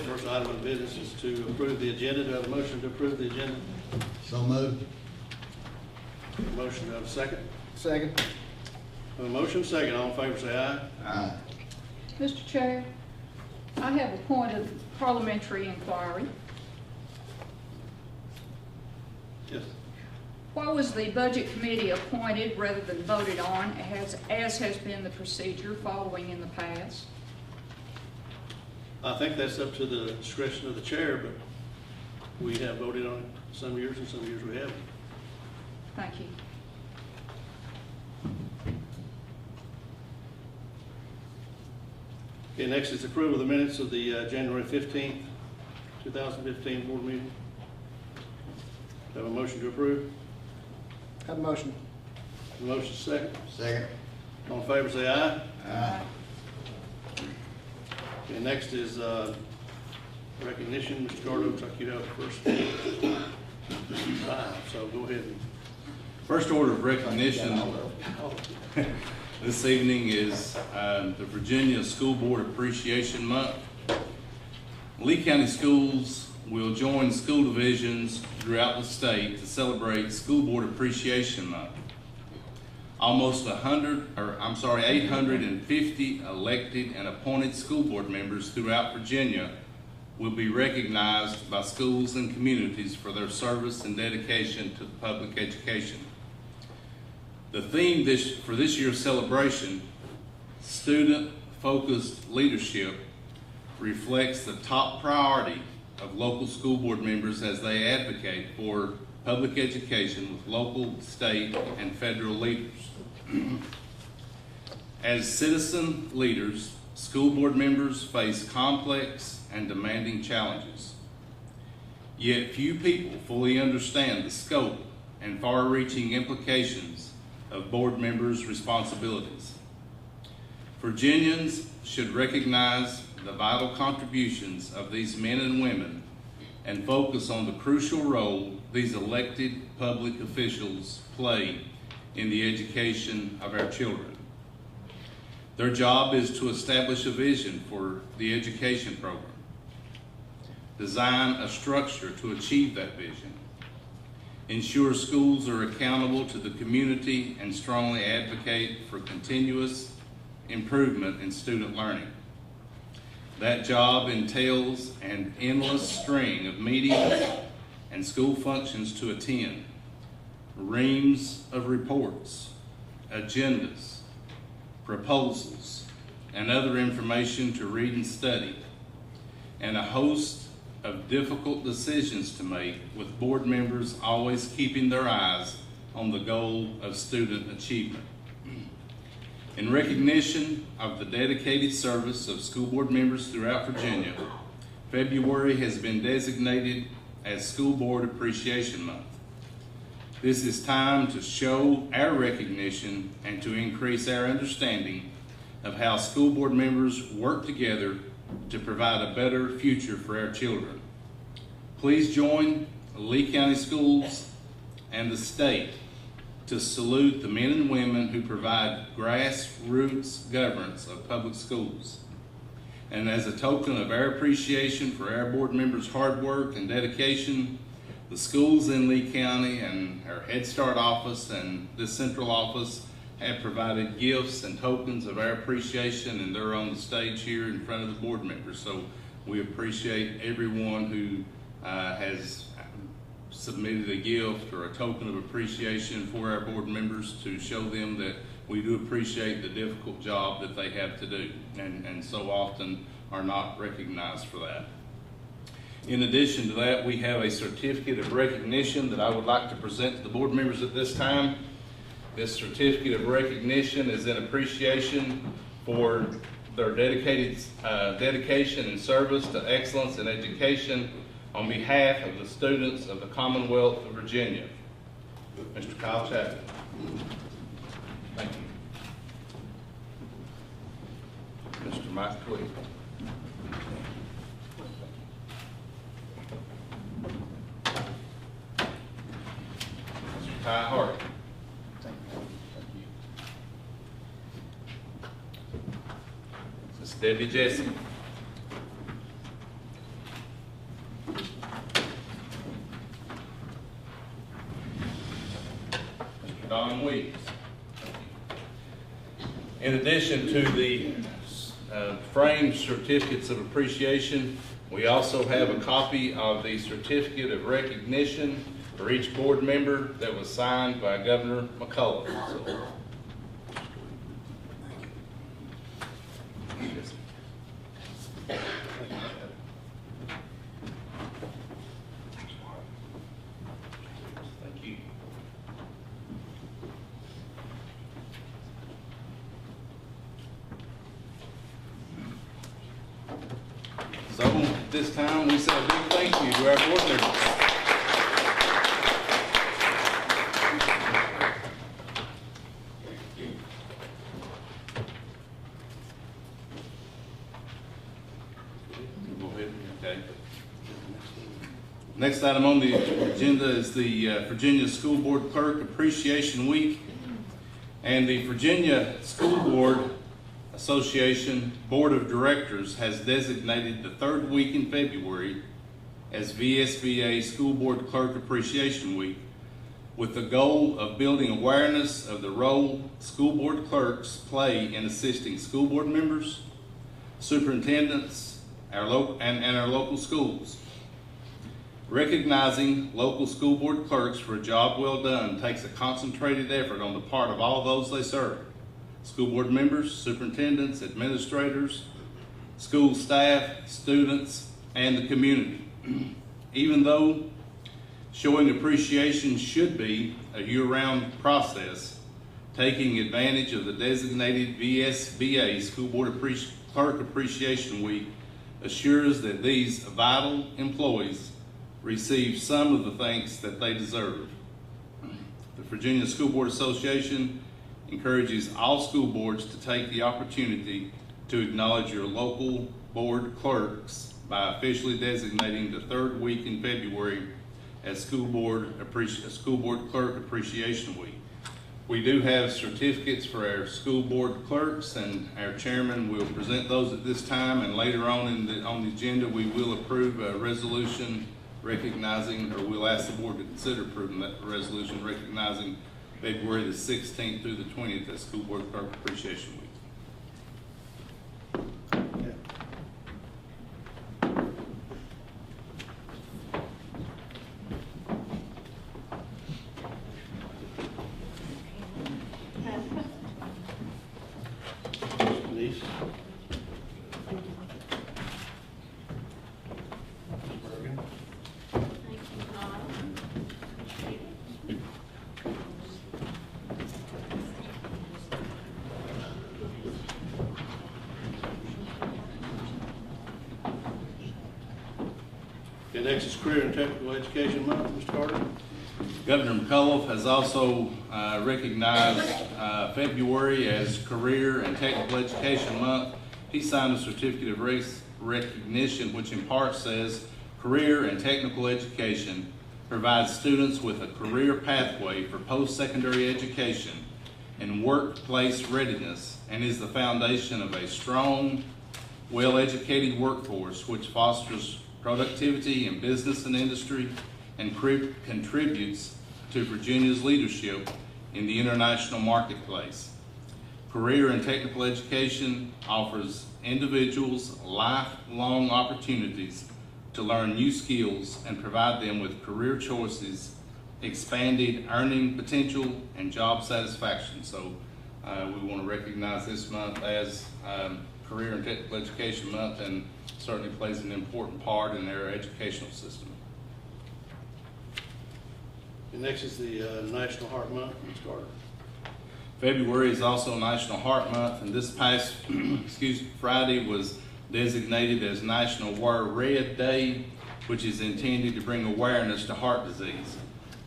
First item of business is to approve the agenda. Do I have a motion to approve the agenda? So moved. Motion, do I have a second? Second. A motion, second. All in favor, say aye. Aye. Mr. Chair, I have appointed parliamentary inquiry. Yes. Why was the budget committee appointed rather than voted on, as has been the procedure following in the past? I think that's up to the discretion of the chair, but we have voted on it some years and some years we haven't. Thank you. Okay, next is approval of the minutes of the January 15th, 2015 board meeting. Do I have a motion to approve? Have a motion. A motion, second. Second. All in favor, say aye. Aye. Okay, next is recognition. Mr. Carter, looks like you have the first five, so go ahead. First order of recognition this evening is the Virginia School Board Appreciation Month. Lee County Schools will join school divisions throughout the state to celebrate School Board Appreciation Month. Almost 850 elected and appointed school board members throughout Virginia will be recognized by schools and communities for their service and dedication to public education. The theme for this year's celebration, Student-Focused Leadership, reflects the top priority of local school board members as they advocate for public education with local, state, and federal leaders. As citizen leaders, school board members face complex and demanding challenges. Yet few people fully understand the scope and far-reaching implications of board members' responsibilities. Virginians should recognize the vital contributions of these men and women and focus on the crucial role these elected public officials play in the education of our children. Their job is to establish a vision for the education program, design a structure to achieve that vision, ensure schools are accountable to the community, and strongly advocate for continuous improvement in student learning. That job entails an endless string of meetings and school functions to attend, reams of reports, agendas, proposals, and other information to read and study, and a host of difficult decisions to make, with board members always keeping their eyes on the goal of student achievement. In recognition of the dedicated service of school board members throughout Virginia, February has been designated as School Board Appreciation Month. This is time to show our recognition and to increase our understanding of how school board members work together to provide a better future for our children. Please join Lee County Schools and the state to salute the men and women who provide grassroots governance of public schools. And as a token of our appreciation for our board members' hard work and dedication, the schools in Lee County and our Head Start office and this central office have provided gifts and tokens of our appreciation, and they're on the stage here in front of the board members. So we appreciate everyone who has submitted a gift or a token of appreciation for our board members, to show them that we do appreciate the difficult job that they have to do, and so often are not recognized for that. In addition to that, we have a certificate of recognition that I would like to present to the board members at this time. This certificate of recognition is in appreciation for their dedication and service to excellence in education on behalf of the students of the Commonwealth of Virginia. Mr. Kyle Chapman. Thank you. Mr. Mike Tweed. Mr. Ty Hart. Debbie Jessup. Mr. Don Weeks. In addition to the framed certificates of appreciation, we also have a copy of the certificate of recognition for each board member that was signed by Governor McCullough. So, thank you. So at this time, we say a big thank you to our board members. Go ahead. Okay. Next item on the agenda is the Virginia School Board Clerk Appreciation Week. And the Virginia School Board Association Board of Directors has designated the third week in February as VSBA School Board Clerk Appreciation Week, with the goal of building awareness of the role school board clerks play in assisting school board members, superintendents, our local schools. Recognizing local school board clerks for a job well done takes a concentrated effort on the part of all those they serve: school board members, superintendents, administrators, school staff, students, and the community. Even though showing appreciation should be a year-round process, taking advantage of the designated VSBA School Board Clerk Appreciation Week assures that these vital employees receive some of the thanks that they deserve. The Virginia School Board Association encourages all school boards to take the opportunity to acknowledge your local board clerks by officially designating the third week in February as School Board Clerk Appreciation Week. We do have certificates for our school board clerks, and our chairman will present those at this time, and later on on the agenda we will approve a resolution recognizing, or we'll ask the board to consider approving that resolution recognizing February the 16th through the 20th as School Board Clerk Appreciation Week. Denise? Thank you, Tom. Okay, next is Career and Technical Education Month, Mr. Carter. Governor McCullough has also recognized February as Career and Technical Education Month. He signed a certificate of recognition which in part says, Career and Technical Education provides students with a career pathway for post-secondary education and workplace readiness, and is the foundation of a strong, well-educated workforce which fosters productivity in business and industry and contributes to Virginia's leadership in the international marketplace. Career and Technical Education offers individuals lifelong opportunities to learn new skills and provide them with career choices, expanded earning potential, and job satisfaction. So we want to recognize this month as Career and Technical Education Month, and certainly plays an important part in their educational system. And next is the National Heart Month, Mr. Carter. February is also National Heart Month, and this past Friday was designated as National Wear Red Day, which is intended to bring awareness to heart disease.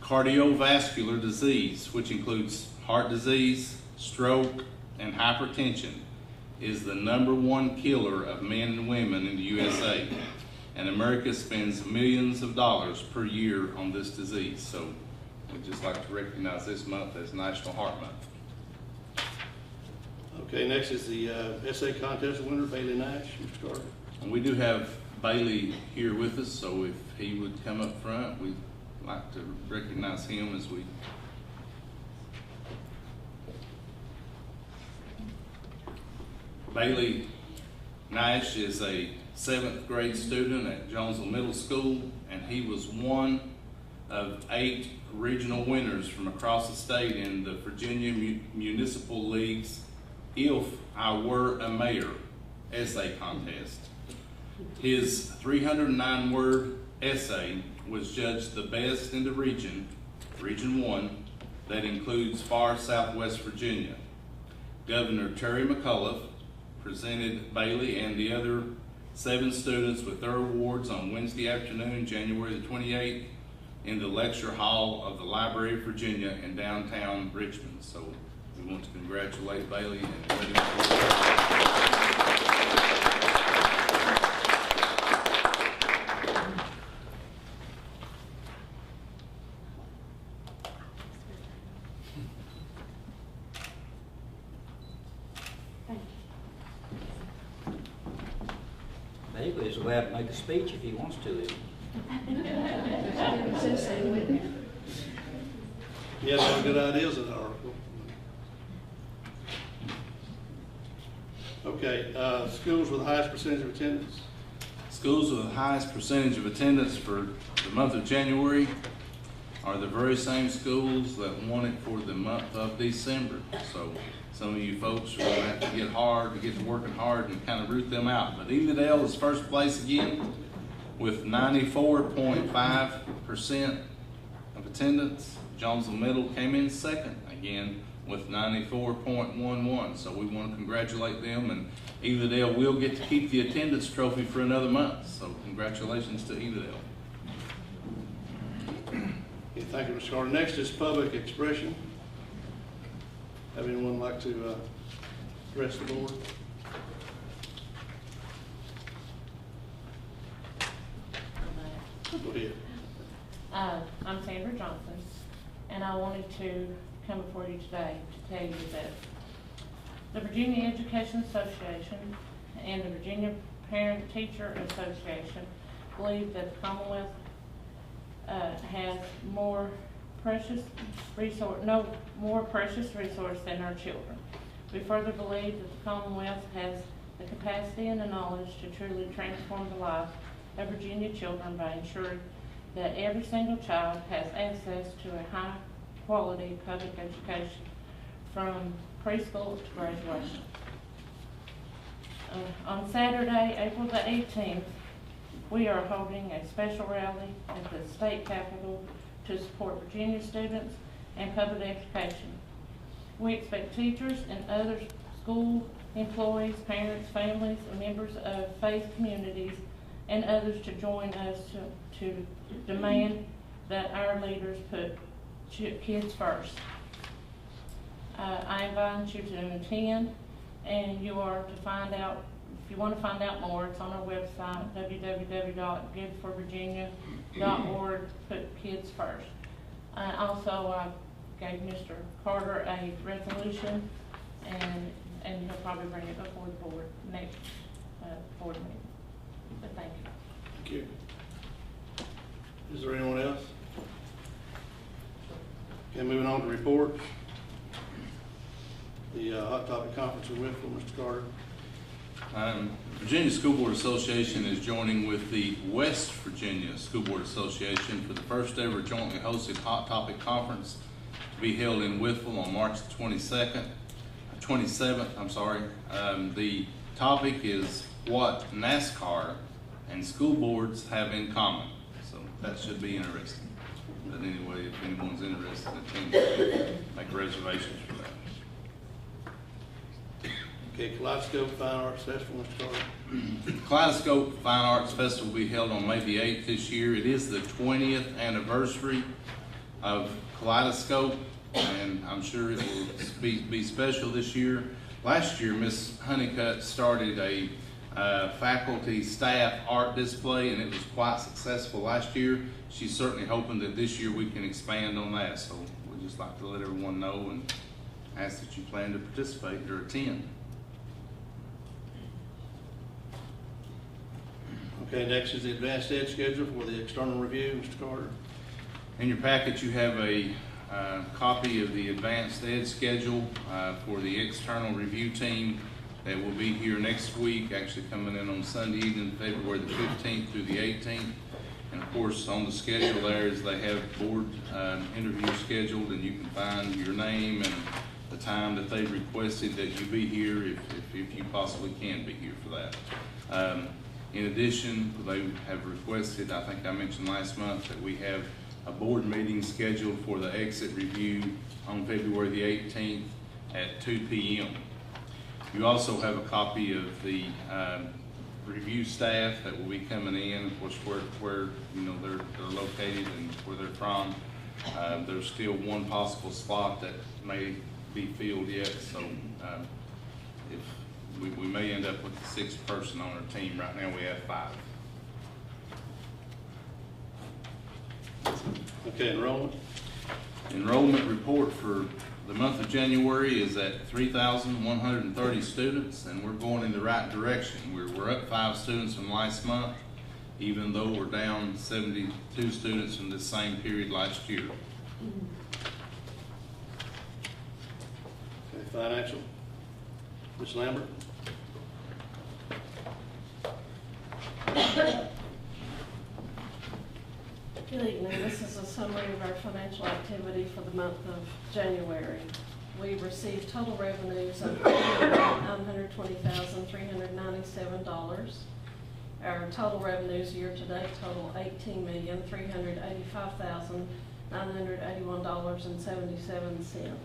Cardiovascular disease, which includes heart disease, stroke, and hypertension, is the #1 killer of men and women in the USA, and America spends millions of dollars per year on this disease. So we'd just like to recognize this month as National Heart Month. Okay, next is the essay contest winner, Bailey Nash. Mr. Carter. And we do have Bailey here with us, so if he would come up front, we'd like to recognize him as we. Bailey Nash is a 7th grade student at Jonesville Middle School, and he was one of 8 regional winners from across the state in the Virginia Municipal League's If I Were a Mayor essay contest. His 309-word essay was judged the best in the region, Region 1, that includes far southwest Virginia. Governor Terry McAuliffe presented Bailey and the other 7 students with their awards on Wednesday afternoon, January the 28th, in the lecture hall of the Library of Virginia in downtown Richmond. So we want to congratulate Bailey and let him. Bailey is allowed to make a speech if he wants to. He had a lot of good ideas in the article. Okay, schools with the highest percentage of attendance. Schools with the highest percentage of attendance for the month of January are the very same schools that won it for the month of December. So some of you folks are going to have to get to working hard and kind of root them out. But Eagledale is first place again with 94.5% of attendance. Jonesville Middle came in second again with 94.11. So we want to congratulate them, and Eagledale will get to keep the attendance trophy for another month. So congratulations to Eagledale. Okay, thank you, Mr. Carter. Next is public expression. Have anyone like to address the board? Go ahead. I'm Sandra Johnson, and I wanted to come before you today to tell you that the Virginia Education Association and the Virginia Parent Teacher Association believe that the Commonwealth has more precious resource than our children. We further believe that the Commonwealth has the capacity and the knowledge to truly transform the life of Virginia children by ensuring that every single child has access to a high-quality public education from preschool to graduation. On Saturday, April the 18th, we are holding a special rally at the state capitol to support Virginia students and public education. We expect teachers and other school employees, parents, families, and members of faith communities and others to join us to demand that our leaders put kids first. I invite you to attend, and you are to find out, if you want to find out more, it's on our website, www.giveforvirginia.org, put kids first. Also, I gave Mr. Carter a resolution, and he'll probably bring it before the board next board meeting. But thank you. Thank you. Is there anyone else? Okay, moving on to reports. The Hot Topic Conference in Whitfield, Mr. Carter. Virginia School Board Association is joining with the West Virginia School Board Association for the first ever jointly hosted Hot Topic Conference to be held in Whitfield on March 27th. The topic is what NASCAR and school boards have in common. So that should be interesting. But anyway, if anyone's interested in attending, make reservations for that. Okay, Kaleidoscope Fine Arts Festival, Mr. Carter. Kaleidoscope Fine Arts Festival will be held on May the 8th this year. It is the 20th anniversary of Kaleidoscope, and I'm sure it will be special this year. Last year, Ms. Honeycutt started a faculty staff art display, and it was quite successful last year. She's certainly hoping that this year we can expand on that, so we'd just like to let everyone know and ask that you plan to participate or attend. Okay, next is the advanced ed schedule for the external review, Mr. Carter. In your packet, you have a copy of the advanced ed schedule for the external review team that will be here next week, actually coming in on Sunday evening, February the 15th through the 18th. And of course, on the schedule there is they have board interviews scheduled, and you can find your name and the time that they've requested that you be here if you possibly can be here for that. In addition, they have requested, I think I mentioned last month, that we have a board meeting scheduled for the exit review on February the 18th at 2 p.m. You also have a copy of the review staff that will be coming in, of course, where you know they're located and where they're from. There's still one possible spot that may be filled yet, so if we may end up with a sixth person on our team. Right now we have 5. Okay, enrollment. Enrollment report for the month of January is at 3,130 students, and we're going in the right direction. We're up 5 students from last month, even though we're down 72 students from the same period last year. Okay, financial. Ms. Lambert. Good evening. This is a summary of our financial activity for the month of January. We received total revenues of $920,397. Our total revenues year-to-date total $18,385,981.77.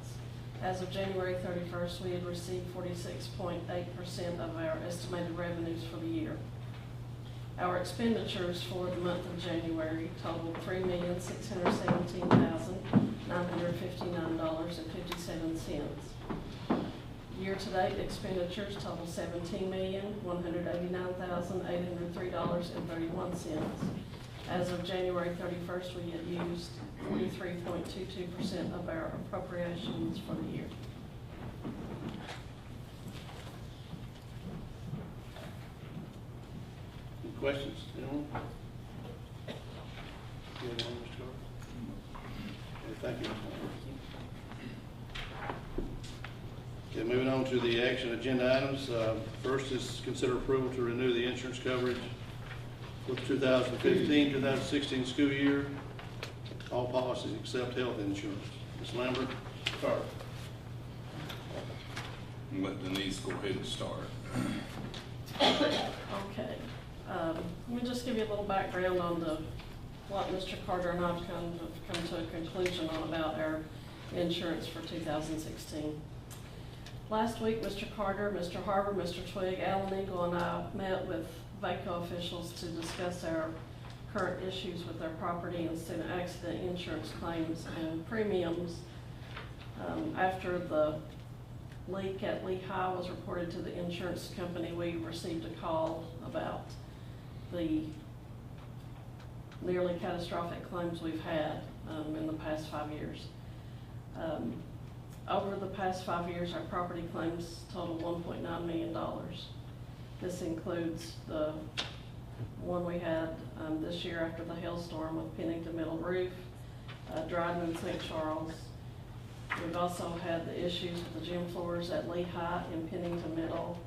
As of January 31st, we had received 46.8% of our estimated revenues for the year. Our expenditures for the month of January totaled $3,617,959.57. Year-to-date expenditures total $17,189,803.31. As of January 31st, we had used 43.22% of our appropriations for the year. Any questions? Anyone? You have one, Mr. Carter? Okay, thank you, Mr. Lambert. Okay, moving on to the action agenda items. First is consider approval to renew the insurance coverage for the 2015-2016 school year. All policies except health insurance. Ms. Lambert? Carter? And let Denise go ahead and start. Okay. Let me just give you a little background on what Mr. Carter and I have come to a conclusion on about our insurance for 2016. Last week, Mr. Carter, Mr. Harbour, Mr. Twigg, Alan Eagle, and I met with VACO officials to discuss our current issues with our property and student accident insurance claims and premiums. After the leak at Lehigh was reported to the insurance company, we received a call about the nearly catastrophic claims we've had in the past 5 years. Over the past 5 years, our property claims total $1.9 million. This includes the one we had this year after the hailstorm with Pennington Middle Roof, Dryden and St. Charles. We've also had the issues with the gym floors at Lehigh and Pennington Middle,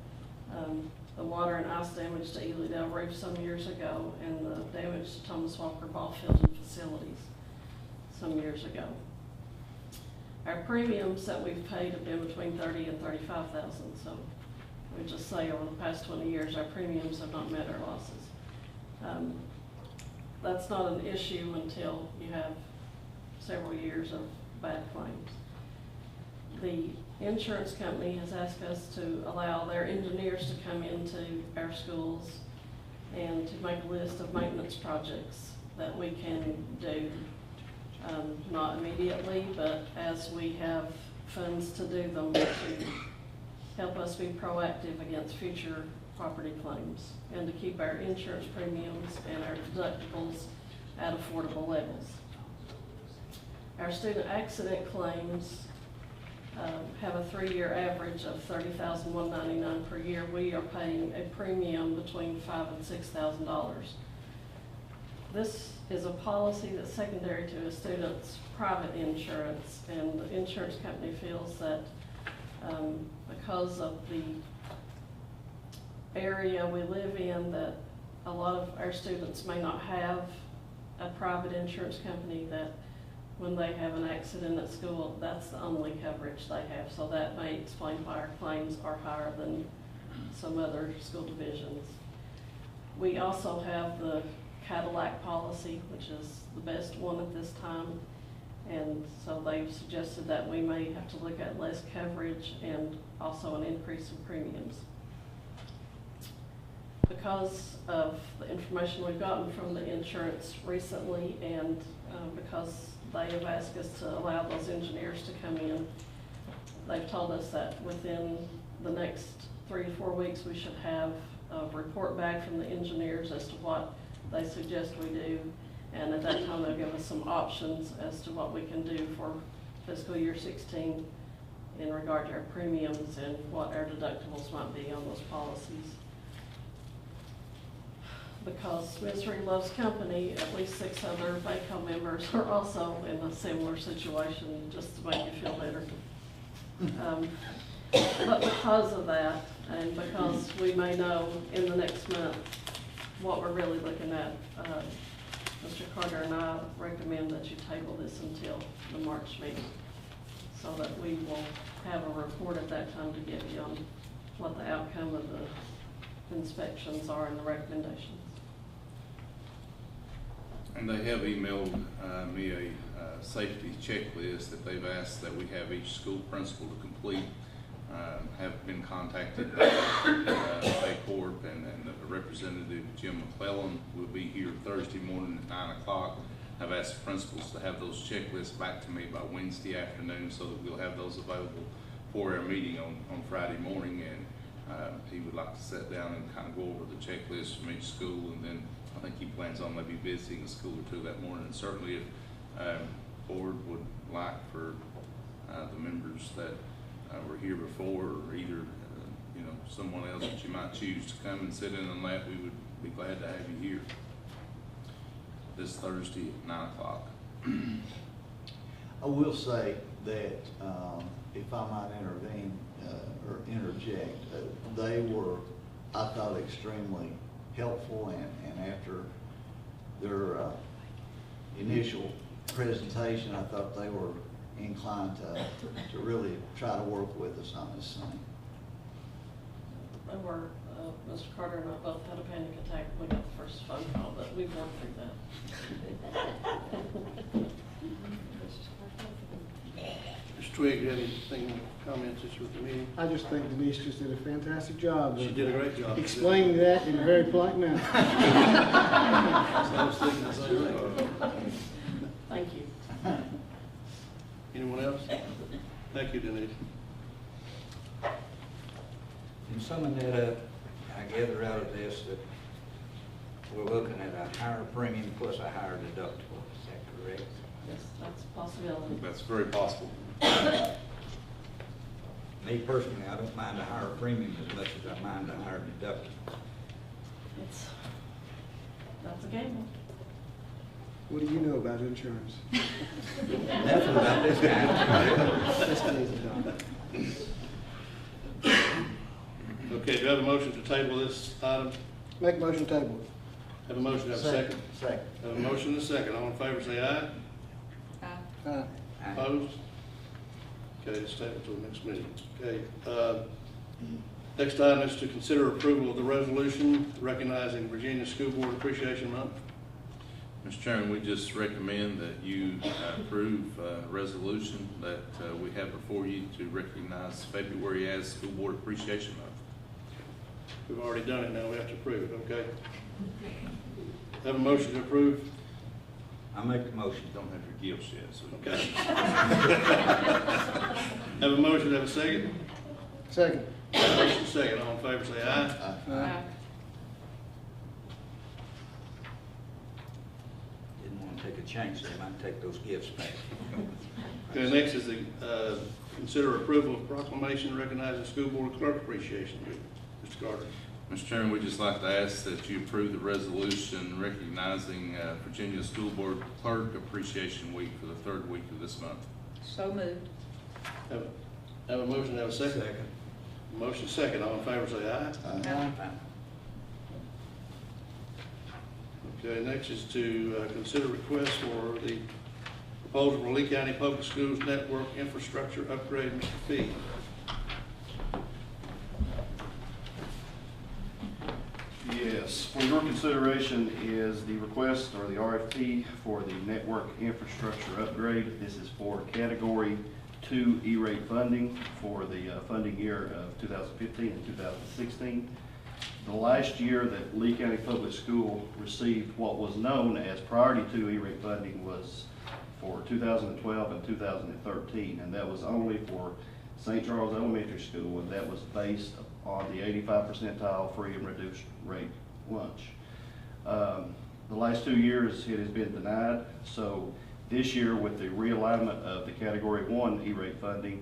the water and ice damage to Elydale Roof some years ago, and the damage to Thomas Walker Ball Field and facilities some years ago. Our premiums that we've paid have been between $30,000 and $35,000. So we just say over the past 20 years, our premiums have not met our losses. That's not an issue until you have several years of bad claims. The insurance company has asked us to allow their engineers to come into our schools and to make a list of maintenance projects that we can do. Not immediately, but as we have funds to do them, to help us be proactive against future property claims and to keep our insurance premiums and our deductibles at affordable levels. Our student accident claims have a 3-year average of $30,199 per year, we are paying a premium between $5,000 and $6,000. This is a policy that's secondary to a student's private insurance, and the insurance company feels that because of the area we live in, that a lot of our students may not have a private insurance company, that when they have an accident at school, that's the only coverage they have. So that may explain why our claims are higher than some other school divisions. We also have the Cadillac policy, which is the best one at this time. And so they've suggested that we may have to look at less coverage and also an increase in premiums. Because of the information we've gotten from the insurance recently, and because they have asked us to allow those engineers to come in, they've told us that within the next 3 to 4 weeks, we should have a report back from the engineers as to what they suggest we do. And at that time, they'll give us some options as to what we can do for fiscal year 16 in regard to our premiums and what our deductibles might be on those policies. Because Misery Loves Company, at least 6 other VACO members are also in a similar situation, just to make you feel better. But because of that, and because we may know in the next month what we're really looking at, Mr. Carter and I recommend that you table this until the March meeting, so that we will have a report at that time to give you on what the outcome of the inspections are and the recommendations. And they have emailed me a safety checklist that they've asked that we have each school principal to complete. Have been contacted by Baycorp, and Representative Jim McClellan will be here Thursday morning at 9 o'clock. I've asked the principals to have those checklists back to me by Wednesday afternoon, so that we'll have those available for our meeting on Friday morning. And he would like to sit down and kind of go over the checklist from each school, and then I think he plans on maybe visiting a school or two that morning. And certainly if board would like for the members that were here before, or either someone else that you might choose to come and sit in on that, we would be glad to have you here this Thursday at 9 o'clock. I will say that, if I might intervene, or interject, they were, I thought, extremely helpful, and after their initial presentation, I thought they were inclined to really try to work with us on this thing. They were, Mr. Carter and I both had a panic attack when we got the first phone call, but we've worked through that. Mr. Twigg, do you have anything, comments that you with the meeting? I just think Denise just did a fantastic job. She did a great job. Explaining that in a very polite manner. I was thinking the same thing. Thank you. Anyone else? Thank you, Denise. And summing that up, I gather out of this that we're looking at a higher premium plus a higher deductible. Is that correct? Yes, that's a possibility. That's very possible. Me personally, I don't mind a higher premium as much as I mind a higher deductible. That's a gamble. What do you know about insurance? That's about this guy. This lady's a dog. Okay, do you have a motion to table this item? Make motion table. Have a motion, have a second? Second. Have a motion and a second. All in favor, say aye. Aye. Opposed? Okay, it's tabled till the next meeting. Okay, next item is to consider approval of the resolution recognizing Virginia School Board Appreciation Month. Mr. Chairman, we just recommend that you approve a resolution that we have before you to recognize February as School Board Appreciation Month. We've already done it, now we have to approve it, okay? Have a motion to approve? I make the motion. Don't have your gifts yet, so. Okay. Have a motion, have a second? Second. First and second, all in favor say aye. Aye. Didn't want to take a chance, they might take those gifts back. Okay, next is the, consider approval of proclamation recognizing School Board Clerk Appreciation Week. Mr. Carter. Mr. Chairman, we'd just like to ask that you approve the resolution recognizing Virginia School Board Clerk Appreciation Week for the third week of this month. So moved. Have a motion, have a second? Second. Motion second, all in favor say aye. Okay, next is to consider request for the proposal for Lee County Public Schools Network Infrastructure Upgrade. Mr. Fee. Yes, for your consideration is the request or the RFP for the network infrastructure upgrade. This is for Category 2 E-rate funding for the funding year of 2015 and 2016. The last year that Lee County Public School received what was known as Priority 2 E-rate funding was for 2012 and 2013, and that was only for St. Charles Elementary School, and that was based on the 85 percentile free and reduced rate lunch. The last 2 years it has been denied, so this year with the realignment of the Category 1 E-rate funding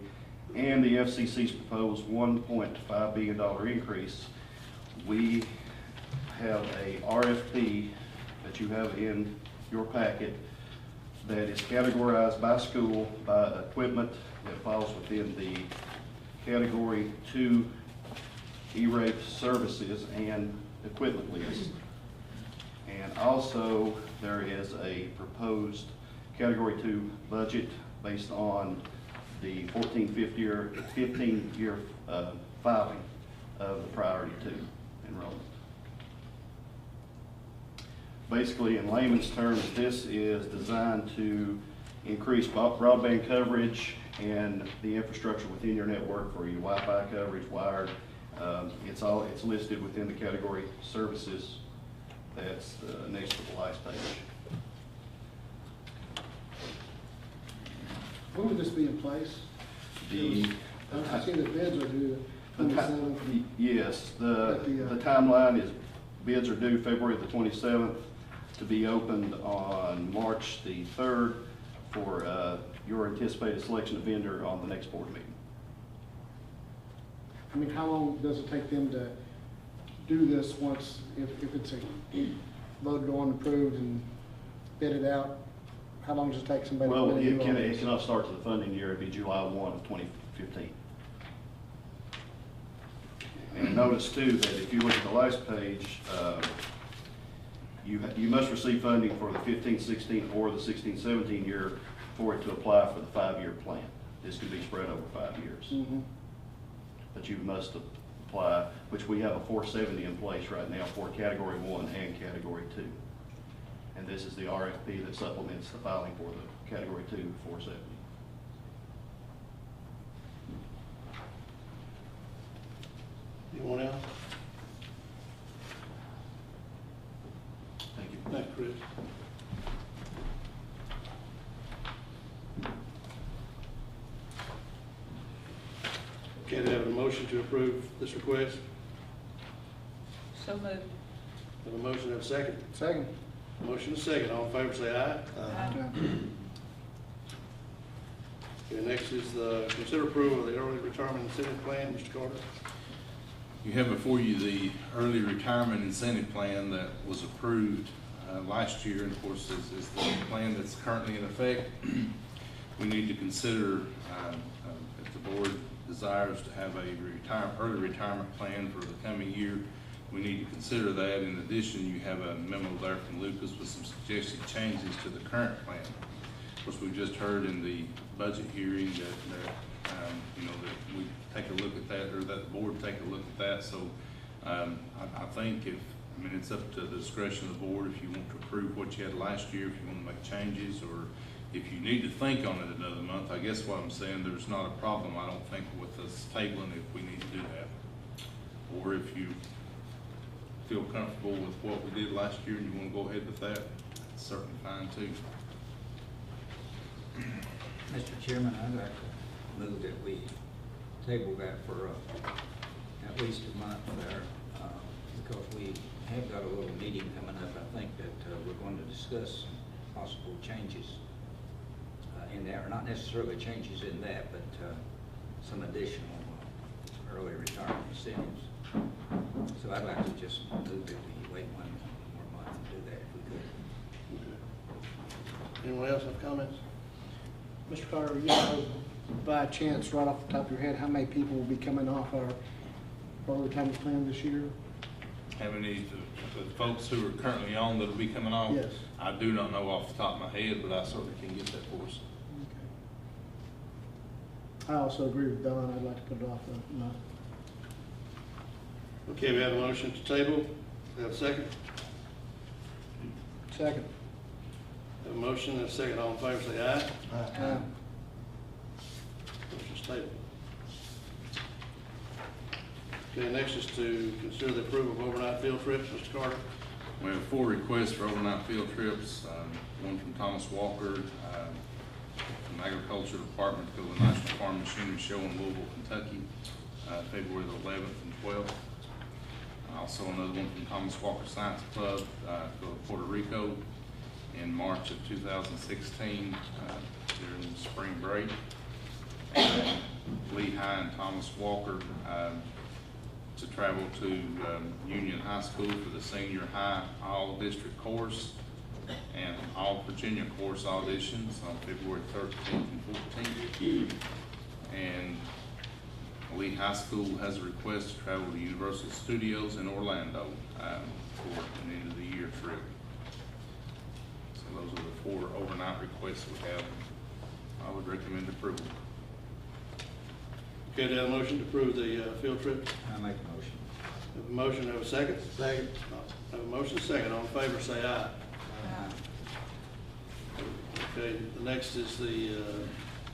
and the FCC's proposed $1.5 billion increase, we have a RFP that you have in your packet that is categorized by school, by equipment that falls within the Category 2 E-rate services and equipment list. And also there is a proposed Category 2 budget based on the 15-year filing of the Priority 2 enrollment. Basically, in layman's terms, this is designed to increase broadband coverage and the infrastructure within your network for your Wi-Fi coverage, wired. It's listed within the category services. That's next to the last page. When would this be in place? I see the bids are due The 27th. Yes, the the timeline is bids are due February the 27th to be opened on March the 3rd for your anticipated selection of vendor on the next board meeting. I mean, how long does it take them to do this once, if it's voted on, approved, and bid it out? How long does it take somebody to Well, bid it on this? cannot start to the funding year, it'd be July 1 of 2015. And notice too that if you look at the last page, you must receive funding for the 15-16 or the 16-17 year for it to apply for the 5-year plan. This can be spread over 5 years. Mhm. But you must apply, which we have a 470 in place right now for Category 1 and Category 2. And this is the RFP that supplements the filing for the Category 2 470. Anyone else? Thank you. Thank you, Chris. Okay, do I have a motion to approve this request? So moved. Have a motion, have a second? Second. Motion is second, all in favor say aye. Okay, next is consider approval of the early retirement incentive plan. Mr. Carter. You have before you the early retirement incentive plan that was approved last year, and of course is the plan that's currently in effect. We need to consider if the board desires to have a early retirement plan for the coming year. We need to consider that. In addition, you have a memo there from Lucas with some suggested changes to the current plan. Of course, we've just heard in the budget hearing that that we take a look at that, or that the board take a look at that. So I think it's up to the discretion of the board if you want to approve what you had last year, if you want to make changes, or if you need to think on it another month. I guess what I'm saying, there's not a problem, I don't think, with us tabling if we need to do that. Or if you feel comfortable with what we did last year and you want to go ahead with that, that's certainly fine too. Mr. Chairman, I'd like to move that we table that for at least a month there, because we have got a little meeting coming up. I think that we're going to discuss possible changes in there, not necessarily changes in that, but some additional early retirement incentives. So I'd like to just move it, we wait one more month and do that if we could. Anyone else have comments? Mr. Carter, you know, by chance, right off the top of your head, how many people will be coming off our early retirement plan this year? How many, the folks who are currently on that'll be coming off? Yes. I do not know off the top of my head, but I certainly can get that for us. I also agree with Don, I'd like to put it off a month. Okay, we have a motion to table. We have a second? Second. Have a motion and a second. All in favor, say aye. Aye. Motion's tabled. Okay, next is to consider the approval of overnight field trips. Mr. Carter? We have 4 requests for overnight field trips, one from Thomas Walker, from Agriculture Department to go to the National Farm Machinery Show in Louisville, Kentucky, February the 11th and 12th. Also another one from Thomas Walker Science Club, to go to Puerto Rico in March of 2016, during the spring break. And Lehigh and Thomas Walker, to travel to Union High School for the senior high all-district course and all Virginia course auditions on February 13th and 14th. And Lee High School has a request to travel to Universal Studios in Orlando for an end-of-the-year trip. So those are the 4 overnight requests we have. I would recommend approval. Okay, do I have a motion to approve the field trip? I make a motion. Have a motion, have a second? Second. Have a motion, second. All in favor, say aye. Okay, the next is the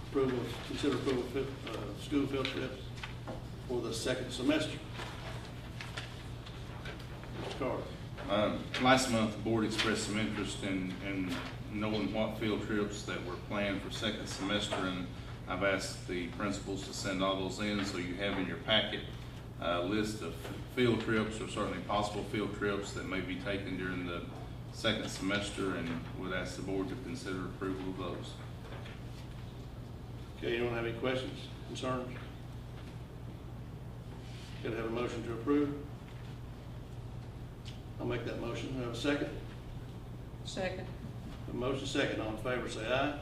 approval, consider approval of school field trips for the second semester. Mr. Carter? Last month, the board expressed some interest in knowing what field trips that were planned for second semester, and I've asked the principals to send all those in, so you have in your packet a list of field trips, or certainly possible field trips that may be taken during the second semester, and would ask the board to consider approval of those. Okay, anyone have any questions, concerns? Can I have a motion to approve? I'll make that motion. Do I have a second? Second. A motion, second. All in favor, say aye.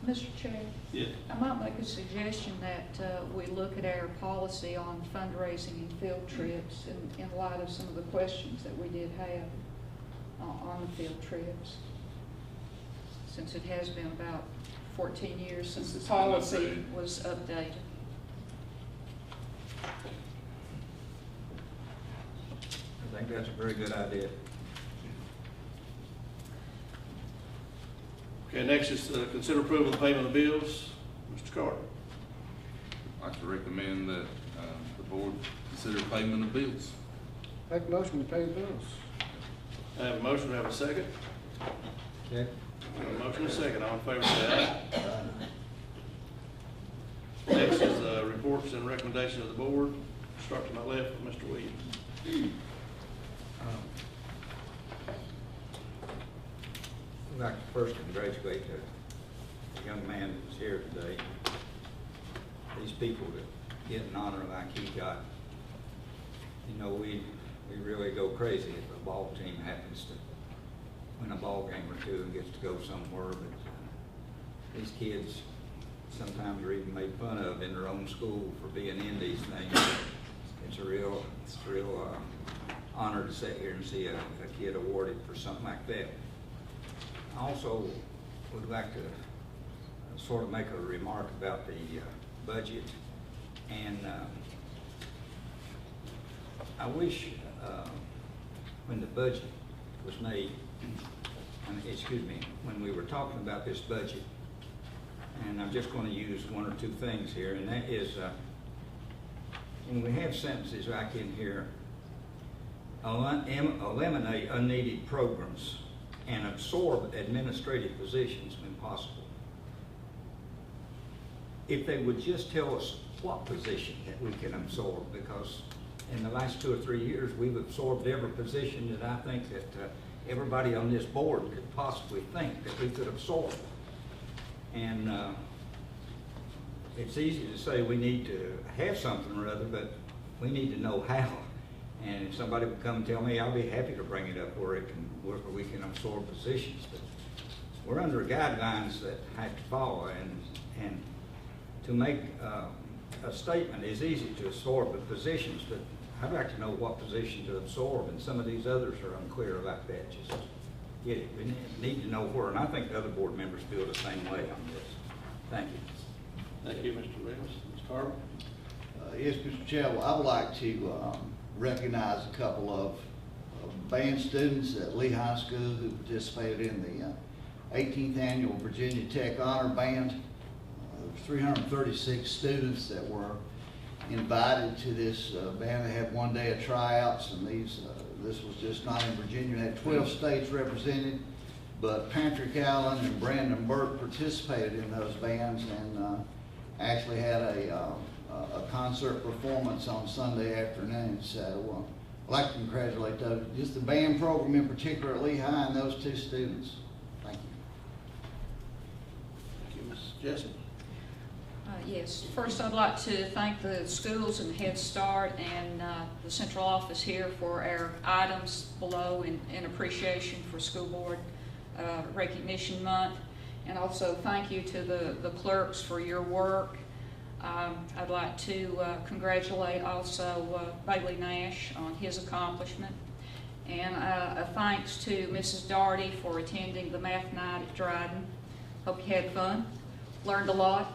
Mr. Chair, Yes. I might make a suggestion that we look at our policy on fundraising and field trips in light of some of the questions that we did have on the field trips. Since it has been about 14 years since the Since it's been policy updated. was updated. I think that's a very good idea. Okay, next is consider approval of the payment of bills. Mr. Carter? I'd like to recommend that the board consider payment of bills. Make a motion to pay the bills. I have a motion. Do I have a second? Okay. I have a motion and a second. All in favor, say aye. Next is reports and recommendations of the board. Start to my left with Mr. Williams. I'd like to first congratulate the young man that's here today. These people that get an honor like he got, you know, we really go crazy if a ball team happens to win a ball game or two and gets to go somewhere, but these kids sometimes are even made fun of in their own school for being in these things. It's a real honor to sit here and see a kid awarded for something like that. I also would like to sort of make a remark about the budget, and I wish when the budget was made, when we were talking about this budget, and I'm just going to use 1 or 2 things here, and that is when we have sentences like in here, eliminate unneeded programs and absorb administrative positions when possible. If they would just tell us what position that we can absorb, because in the last 2 or 3 years, we've absorbed every position that I think that everybody on this board could possibly think that we could absorb. And it's easy to say we need to have something or other, but we need to know how. And if somebody would come and tell me, I'll be happy to bring it up where we can absorb positions. But we're under guidelines that have to follow, and to make a statement is easy to absorb the positions, but I'd like to know what position to absorb, and some of these others are unclear about that. Just get it. We need to know where, and I think the other board members feel the same way on this. Thank you. Thank you, Mr. Williams. Mr. Carter? Yes, Mr. Chairman, I would like to recognize a couple of band students at Lee High School who participated in the 18th Annual Virginia Tech Honor Band. There were 336 students that were invited to this band. They had one day of tryouts, and this was just not in Virginia. They had 12 states represented, but Patrick Allen and Brandon Burke participated in those bands and actually had a concert performance on Sunday afternoon. So I'd like to congratulate just the band program in particular at Lehigh and those two students. Thank you. Thank you, Ms. Jessup. Yes, first I'd like to thank the schools and Head Start and the central office here for our items below in appreciation for School Board Recognition Month. And also thank you to the clerks for your work. I'd like to congratulate also Bailey Nash on his accomplishment. And a thanks to Mrs. Daugherty for attending the math night at Dryden. Hope you had fun, learned a lot.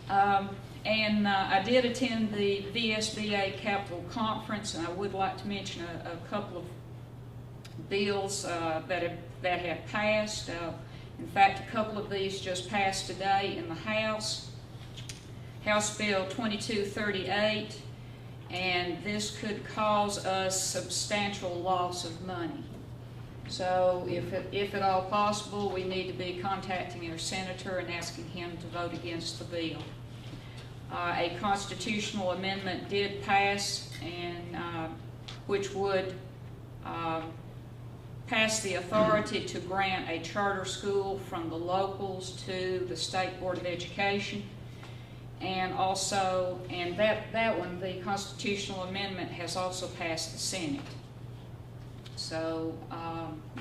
I did attend the VSBA Capital Conference, and I would like to mention a couple of bills that have passed. In fact, a couple of these just passed today in the House. House Bill 2238, and this could cause us substantial loss of money. So if at all possible, we need to be contacting our senator and asking him to vote against the bill. A constitutional amendment did pass, and which would pass the authority to grant a charter school from the locals to the State Board of Education. And also, that one, the constitutional amendment has also passed the Senate. So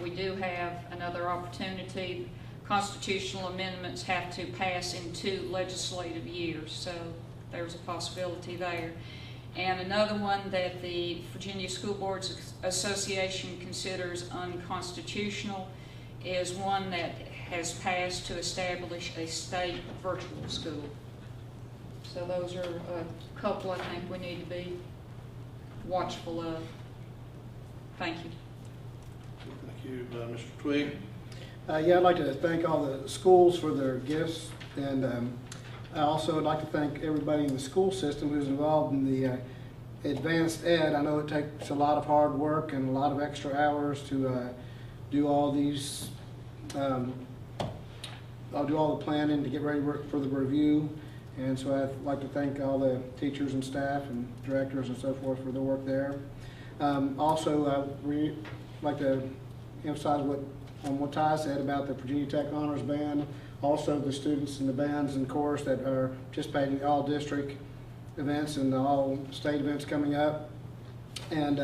we do have another opportunity. Constitutional amendments have to pass in 2 legislative years, so there's a possibility there. And another one that the Virginia School Boards Association considers unconstitutional is one that has passed to establish a state virtual school. So those are a couple I think we need to be watchful of. Thank you. Thank you, Mr. Twigg. Yeah, I'd like to thank all the schools for their gifts, and I also would like to thank everybody in the school system who's involved in the advanced ed. I know it takes a lot of hard work and a lot of extra hours to do all these, I'll do all the planning to get ready for the review. And so I'd like to thank all the teachers and staff and directors and so forth for their work there. Also, we'd like to emphasize what Ty said about the Virginia Tech Honors Band, also the students in the bands and chorus that are participating in all district events and all state events coming up. And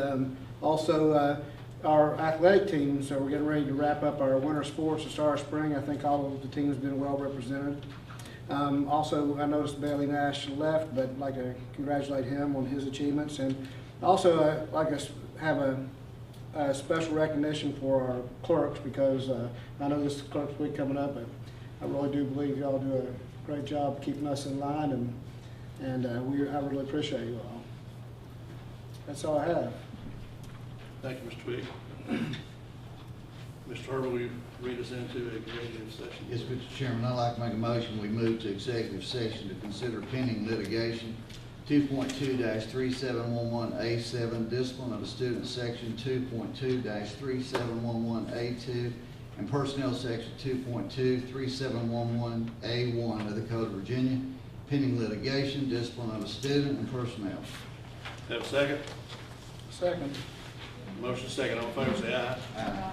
also our athletic teams, so we're getting ready to wrap up our winter sports to start spring. I think all of the teams have been well represented. Also, I noticed Bailey Nash left, but I'd like to congratulate him on his achievements. And also, I'd like to have a special recognition for our clerks, because I know this is Clerks Week coming up, but I really do believe y'all do a great job keeping us in line, and I really appreciate you all. That's all I have. Thank you, Mr. Twigg. Mr. Herbert, will you read us into executive session? Yes, Mr. Chairman, I'd like to make a motion. We move to executive session to consider pending litigation, 2.2-3711A7, discipline of a student, section 2.2-3711A2, and personnel, section 2.2-3711A1 of the Code of Virginia, pending litigation, discipline of a student, and personnel. Have a second? Second. Motion second. All in favor, say aye. Aye.